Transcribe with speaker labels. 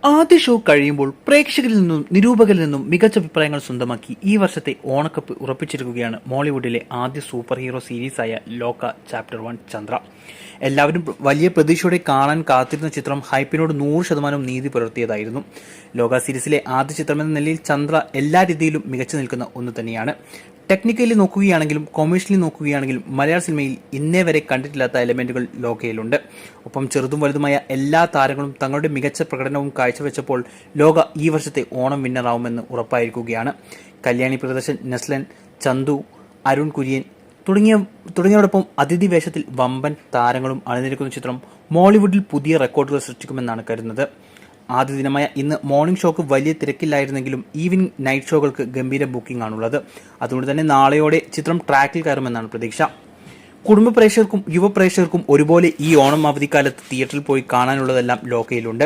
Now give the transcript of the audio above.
Speaker 1: ആദ്യ ഷോ കഴിയുമ്പോൾ പ്രേക്ഷകരിൽ നിന്നും നിരൂപകരിൽ നിന്നും മികച്ച അഭിപ്രായങ്ങൾ സ്വന്തമാക്കി ഈ വർഷത്തെ ഓണക്കപ്പ് ഉറപ്പിച്ചിരിക്കുകയാണ് മോളിവുഡിലെ ആദ്യ സൂപ്പർ ഹീറോ സീരീസായ ലോക ചാപ്റ്റർ 1 ചന്ദ്ര. എല്ലാവരും വലിയ പ്രതീക്ഷയോടെ കാണാൻ കാത്തിരുന്ന ചിത്രം ഹൈപ്പിനോട് 100% നീതി പുലർത്തിയതായിരുന്നു. ലോക സീരീസിലെ ആദ്യ ചിത്രമെന്ന നിലയിൽ ചന്ദ്ര എല്ലാ രീതിയിലും മികച്ചു നിൽക്കുന്ന ഒന്ന് തന്നെയാണ്. ടെക്നിക്കലി നോക്കുകയാണെങ്കിലും കൊമേഴ്ഷ്യലി നോക്കുകയാണെങ്കിലും മലയാള സിനിമയിൽ ഇന്നേ വരെ കണ്ടിട്ടില്ലാത്ത എലമെന്റുകൾ ലോകയിലുണ്ട്. ഒപ്പം ചെറുതും വലുതുമായ എല്ലാ താരങ്ങളും തങ്ങളുടെ മികച്ച പ്രകടനവും കാഴ്ചവെച്ചപ്പോൾ ലോക ഈ വർഷത്തെ ഓണം വിന്നറാവുമെന്ന് ഉറപ്പായിരിക്കുകയാണ്. കല്യാണി പ്രിയദർശൻ, നെസ്ലൻ, ചന്തു, അരുൺ കുര്യൻ തുടങ്ങിയവരോടൊപ്പം അതിഥി വേഷത്തിൽ വമ്പൻ താരങ്ങളും അണിനിരക്കുന്ന ചിത്രം മോളിവുഡിൽ പുതിയ റെക്കോർഡുകൾ സൃഷ്ടിക്കുമെന്നാണ് കരുതുന്നത്. ആദ്യ ദിനമായ ഇന്ന് മോർണിംഗ് ഷോക്ക് വലിയ തിരക്കില്ലായിരുന്നെങ്കിലും ഈവനിംഗ് നൈറ്റ് ഷോകൾക്ക് ഗംഭീര ബുക്കിംഗ് ആണുള്ളത്. അതുകൊണ്ട് തന്നെ നാളെയോടെ ചിത്രം ട്രാക്കിൽ കയറുമെന്നാണ് പ്രതീക്ഷ. കുടുംബ പ്രേക്ഷകർക്കും യുവ പ്രേക്ഷകർക്കും ഒരുപോലെ ഈ ഓണം അവധിക്കാലത്ത് തിയേറ്ററിൽ പോയി കാണാനുള്ളതെല്ലാം ലോകയിലുണ്ട്.